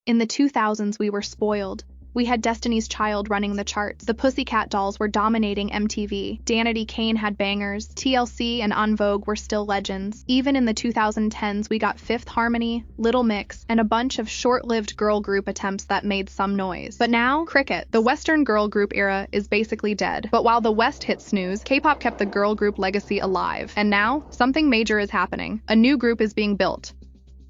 In the 2000s, we were spoiled. We had Destiny's Child running the charts. The Pussycat Dolls were dominating MTV. Danity Kane had bangers. TLC and En Vogue were still legends. Even in the 2010s, we got Fifth Harmony, Little Mix, and a bunch of short-lived girl group attempts that made some noise. But now, cricket. The Western girl group era is basically dead. But while the West hit snooze, K-pop kept the girl group legacy alive. And now, something major is happening. A new group is being built.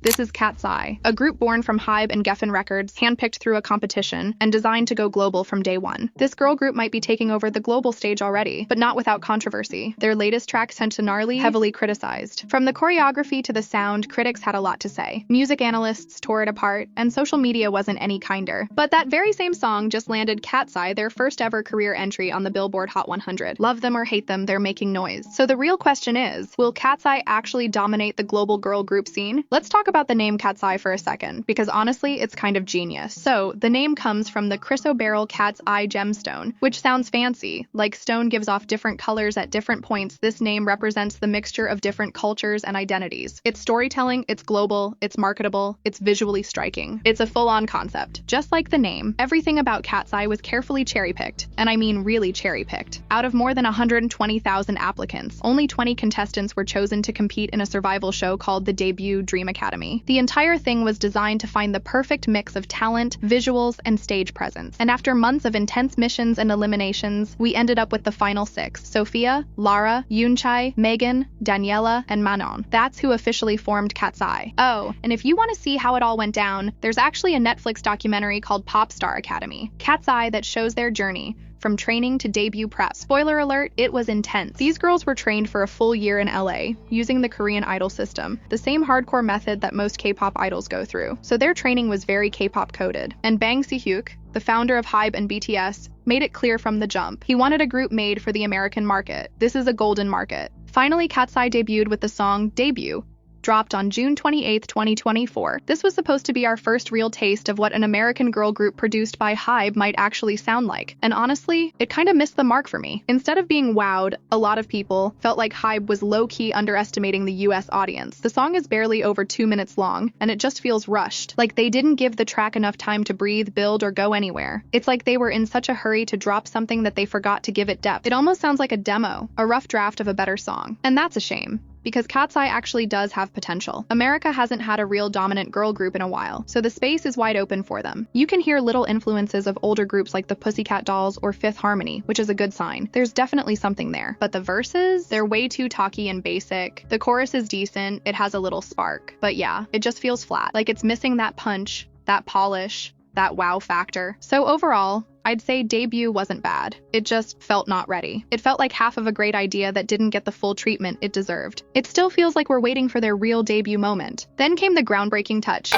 This is Catseye, a group born from Hybe and Geffen Records, handpicked through a competition, and designed to go global from day one. This girl group might be taking over the global stage already, but not without controversy. Their latest track, Centenarly, heavily criticized. From the choreography to the sound, critics had a lot to say. Music analysts tore it apart, and social media wasn't any kinder. But that very same song just landed Catseye their first ever career entry on the Billboard Hot 100. Love them or hate them, they're making noise. So the real question is, will Catseye actually dominate the global girl group scene? Let's talk about the name Catseye for a second, because honestly, it's kind of genius. So, the name comes from the chrysoberyl cat's eye gemstone, which sounds fancy. Like stone gives off different colors at different points, this name represents the mixture of different cultures and identities. It's storytelling, it's global, it's marketable, it's visually striking. It's a full-on concept. Just like the name, everything about Catseye was carefully cherry-picked, and I mean really cherry-picked. Out of more than 120,000 applicants, only 20 contestants were chosen to compete in a survival show called the Debut Dream Academy. The entire thing was designed to find the perfect mix of talent, visuals, and stage presence. And after months of intense missions and eliminations, we ended up with the final 6: Sophia, Lara, Yoonchae, Megan, Daniela, and Manon. That's who officially formed Catseye. Oh, and if you want to see how it all went down, there's actually a Netflix documentary called Pop Star Academy, Catseye, that shows their journey from training to debut prep. Spoiler alert, it was intense. These girls were trained for a full year in LA, using the Korean Idol system, the same hardcore method that most K-pop idols go through. So their training was very K-pop coded. And Bang Si-hyuk, the founder of Hybe and BTS, made it clear from the jump. He wanted a group made for the American market. This is a golden market. Finally, Catseye debuted with the song Debut, dropped on June 28, 2024. This was supposed to be our first real taste of what an American girl group produced by Hybe might actually sound like. And honestly, it kind of missed the mark for me. Instead of being wowed, a lot of people felt like Hybe was low-key underestimating the US audience. The song is barely over 2 minutes long, and it just feels rushed. Like they didn't give the track enough time to breathe, build, or go anywhere. It's like they were in such a hurry to drop something that they forgot to give it depth. It almost sounds like a demo, a rough draft of a better song. And that's a shame, because Catseye actually does have potential. America hasn't had a real dominant girl group in a while, so the space is wide open for them. You can hear little influences of older groups like the Pussycat Dolls or Fifth Harmony, which is a good sign. There's definitely something there. But the verses? They're way too talky and basic. The chorus is decent, it has a little spark. But yeah, it just feels flat. Like it's missing that punch, that polish, that wow factor. So overall, I'd say Debut wasn't bad. It just felt not ready. It felt like half of a great idea that didn't get the full treatment it deserved. It still feels like we're waiting for their real debut moment. Then came the groundbreaking touch.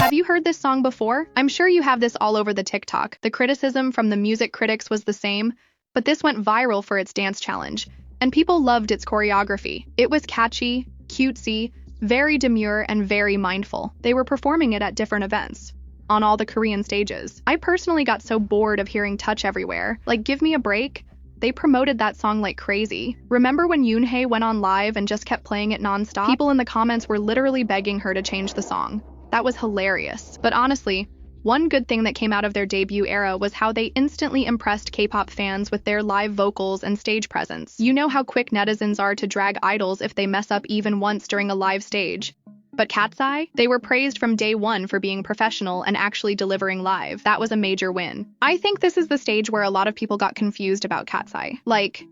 Have you heard this song before? I'm sure you have this all over the TikTok. The criticism from the music critics was the same, but this went viral for its dance challenge, and people loved its choreography. It was catchy, cutesy, very demure, and very mindful. They were performing it at different events, on all the Korean stages. I personally got so bored of hearing Touch everywhere. Like, give me a break. They promoted that song like crazy. Remember when Yoonhae went on live and just kept playing it nonstop? People in the comments were literally begging her to change the song. That was hilarious. But honestly, one good thing that came out of their debut era was how they instantly impressed K-pop fans with their live vocals and stage presence. You know how quick netizens are to drag idols if they mess up even once during a live stage. But Catseye? They were praised from day one for being professional and actually delivering live. That was a major win. I think this is the stage where a lot of people got confused about Catseye. Like,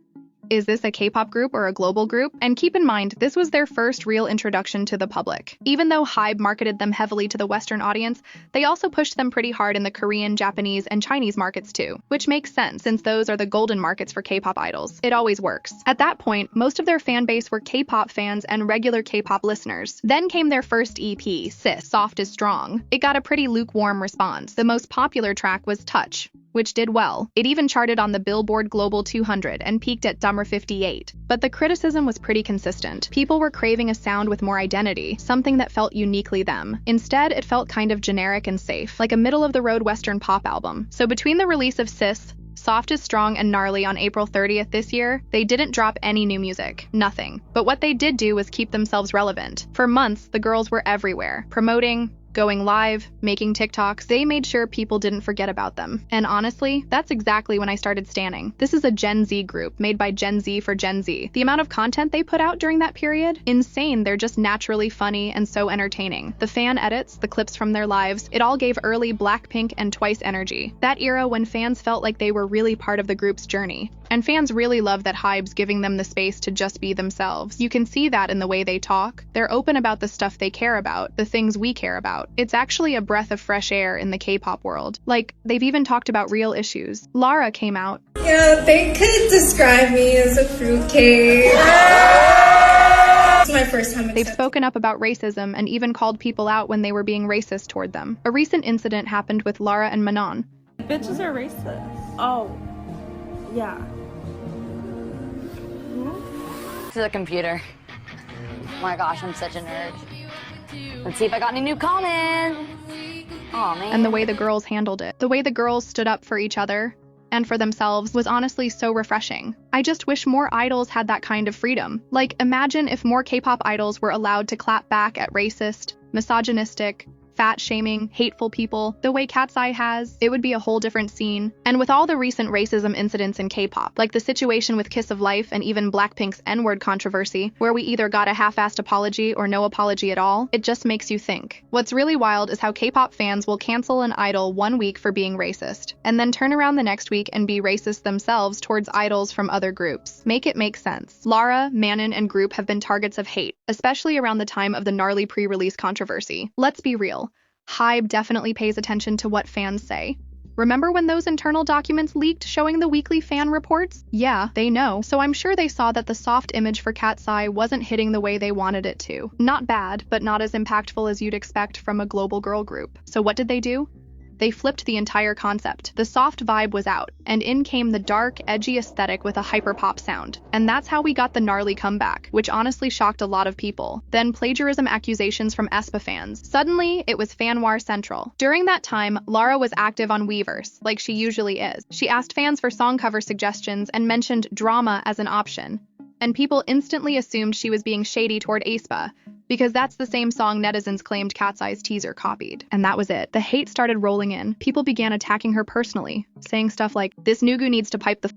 is this a K-pop group or a global group? And keep in mind, this was their first real introduction to the public. Even though Hybe marketed them heavily to the Western audience, they also pushed them pretty hard in the Korean, Japanese, and Chinese markets too. Which makes sense, since those are the golden markets for K-pop idols. It always works. At that point, most of their fan base were K-pop fans and regular K-pop listeners. Then came their first EP, Sis Soft is Strong. It got a pretty lukewarm response. The most popular track was Touch, which did well. It even charted on the Billboard Global 200 and peaked at number 58. But the criticism was pretty consistent. People were craving a sound with more identity, something that felt uniquely them. Instead, it felt kind of generic and safe, like a middle-of-the-road Western pop album. So between the release of Sis Soft is Strong and Gnarly on April 30th this year, they didn't drop any new music. Nothing. But what they did do was keep themselves relevant. For months, the girls were everywhere, promoting, going live, making TikToks. They made sure people didn't forget about them. And honestly, that's exactly when I started standing. This is a Gen Z group made by Gen Z for Gen Z. The amount of content they put out during that period? Insane. They're just naturally funny and so entertaining. The fan edits, the clips from their lives, it all gave early Blackpink and Twice energy. That era when fans felt like they were really part of the group's journey. And fans really love that HYBE's giving them the space to just be themselves. You can see that in the way they talk. They're open about the stuff they care about, the things we care about. It's actually a breath of fresh air in the K-pop world. Like, they've even talked about real issues. Lara came out. Yeah, they could describe me as a fruitcake. It's my first time. They've spoken up about racism and even called people out when they were being racist toward them. A recent incident happened with Lara and Manon. Bitches are racist. Oh, yeah. To the computer. Oh my gosh, I'm such a nerd. Let's see if I got any new comments. Aw, man. And the way the girls handled it. The way the girls stood up for each other and for themselves was honestly so refreshing. I just wish more idols had that kind of freedom. Like, imagine if more K-pop idols were allowed to clap back at racist, misogynistic, fat-shaming, hateful people, the way Catseye has. It would be a whole different scene. And with all the recent racism incidents in K-pop, like the situation with Kiss of Life and even Blackpink's N-word controversy, where we either got a half-assed apology or no apology at all, it just makes you think. What's really wild is how K-pop fans will cancel an idol 1 week for being racist, and then turn around the next week and be racist themselves towards idols from other groups. Make it make sense. Lara, Manon, and group have been targets of hate, especially around the time of the Gnarly pre-release controversy. Let's be real. HYBE definitely pays attention to what fans say. Remember when those internal documents leaked showing the weekly fan reports? Yeah, they know. So I'm sure they saw that the soft image for Catseye wasn't hitting the way they wanted it to. Not bad, but not as impactful as you'd expect from a global girl group. So what did they do? They flipped the entire concept. The soft vibe was out, and in came the dark, edgy aesthetic with a hyperpop sound. And that's how we got the Gnarly comeback, which honestly shocked a lot of people. Then plagiarism accusations from aespa fans. Suddenly, it was fanwar central. During that time, Lara was active on Weverse, like she usually is. She asked fans for song cover suggestions and mentioned drama as an option. And people instantly assumed she was being shady toward aespa, because that's the same song netizens claimed Catseye's teaser copied. And that was it. The hate started rolling in. People began attacking her personally, saying stuff like, "This Nugu needs to pipe the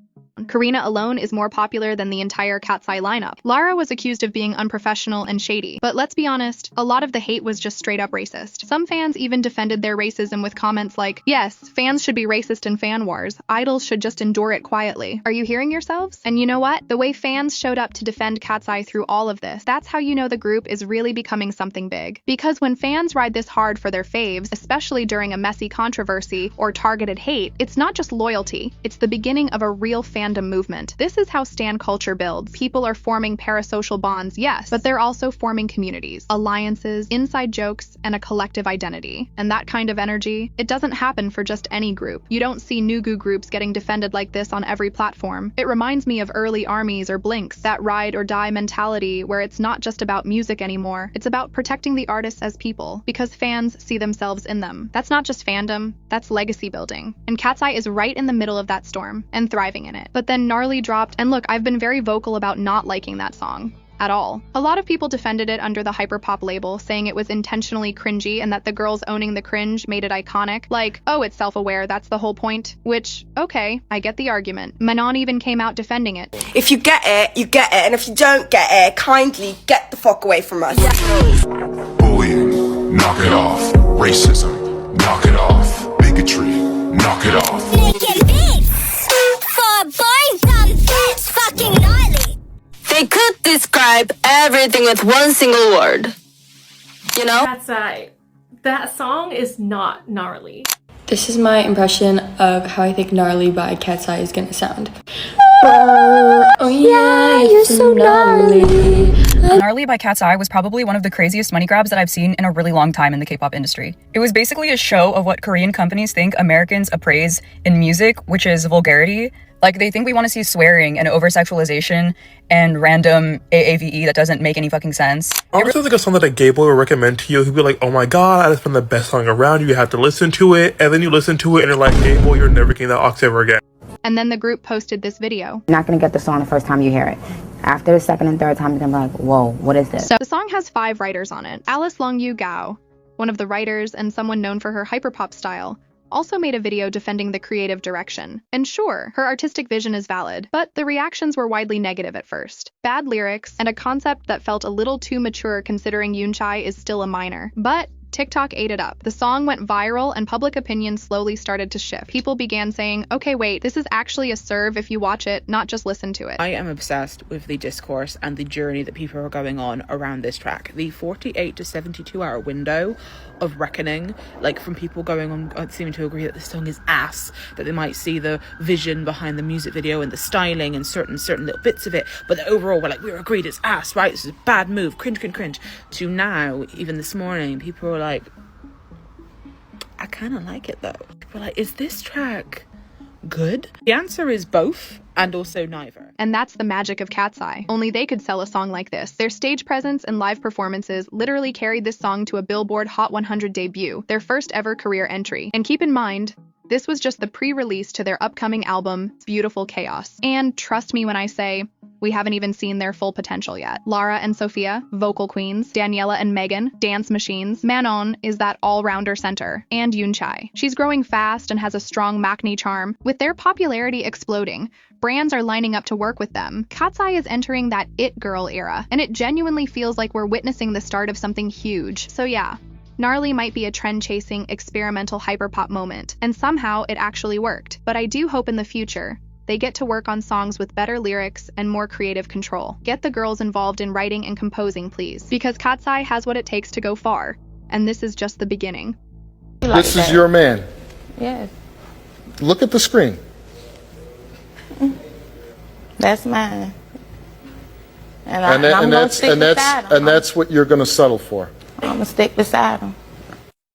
Karina alone is more popular than the entire Catseye lineup." Lara was accused of being unprofessional and shady, but let's be honest, a lot of the hate was just straight up racist. Some fans even defended their racism with comments like, "Yes, fans should be racist in fan wars. Idols should just endure it quietly. Are you hearing yourselves?" And you know what? The way fans showed up to defend Catseye through all of this, that's how you know the group is really becoming something big. Because when fans ride this hard for their faves, especially during a messy controversy or targeted hate, it's not just loyalty, it's the beginning of a real fandom movement. This is how stan culture builds. People are forming parasocial bonds, yes, but they're also forming communities, alliances, inside jokes, and a collective identity. And that kind of energy, it doesn't happen for just any group. You don't see Nugu groups getting defended like this on every platform. It reminds me of early armies or Blinks, that ride or die mentality where it's not just about music anymore. It's about protecting the artists as people, because fans see themselves in them. That's not just fandom, that's legacy building. And Catseye is right in the middle of that storm, and thriving in it. But then Gnarly dropped, and look, I've been very vocal about not liking that song. At all. A lot of people defended it under the hyperpop label, saying it was intentionally cringy and that the girls owning the cringe made it iconic. Like, oh, it's self-aware, that's the whole point. Which, okay, I get the argument. Manon even came out defending it. If you get it, you get it, and if you don't get it, kindly get the fuck away from us. Bullying, knock it off. Racism, knock it off. Bigotry, knock it off. They could describe everything with one single word. You know? Catseye. That song is not gnarly. This is my impression of how I think Gnarly by Catseye is gonna sound. Oh yeah, you're so gnarly. Gnarly by Catseye was probably one of the craziest money grabs that I've seen in a really long time in the K-pop industry. It was basically a show of what Korean companies think Americans appraise in music, which is vulgarity. Like, they think we want to see swearing and over-sexualization and random AAVE that doesn't make any fucking sense. Honestly, like a song that a gay boy would recommend to you. He'd be like, "Oh my god, that's been the best song around. You have to listen to it." And then you listen to it and you're like, "Gay boy, you're never getting that octave ever again." And then the group posted this video. You're not gonna get the song the first time you hear it. After the second and third time, you're gonna be like, whoa, what is this? So the song has 5 writers on it. Alice Longyu Gao, one of the writers and someone known for her hyperpop style, also made a video defending the creative direction. And sure, her artistic vision is valid, but the reactions were widely negative at first. Bad lyrics, and a concept that felt a little too mature considering Uroojy is still a minor. But TikTok ate it up. The song went viral and public opinion slowly started to shift. People began saying, okay, wait, this is actually a serve if you watch it, not just listen to it. I am obsessed with the discourse and the journey that people are going on around this track. The 48 to 72 hour window of reckoning, like from people going on seeming to agree that the song is ass, that they might see the vision behind the music video and the styling and certain little bits of it, but overall we're agreed it's ass, right? This is a bad move, cringe, to now, even this morning, people are like, I kind of like it though. People are like, is this track good? The answer is both and also neither. And that's the magic of Catseye. Only they could sell a song like this. Their stage presence and live performances literally carried this song to a Billboard Hot 100 debut, their first ever career entry. And keep in mind, this was just the pre-release to their upcoming album, Beautiful Chaos. And trust me when I say, we haven't even seen their full potential yet. Lara and Sophia, vocal queens. Daniela and Megan, dance machines. Manon is that all-rounder center. And Uroojy. She's growing fast and has a strong Maknae charm. With their popularity exploding, brands are lining up to work with them. Catseye is entering that it girl era, and it genuinely feels like we're witnessing the start of something huge. So yeah, Gnarly might be a trend-chasing, experimental hyperpop moment, and somehow it actually worked. But I do hope in the future, they get to work on songs with better lyrics and more creative control. Get the girls involved in writing and composing, please, because Catseye has what it takes to go far, and this is just the beginning. This is your man. Yes. Look at the screen. That's mine. And that's what you're going to settle for. I'm gonna stick beside him.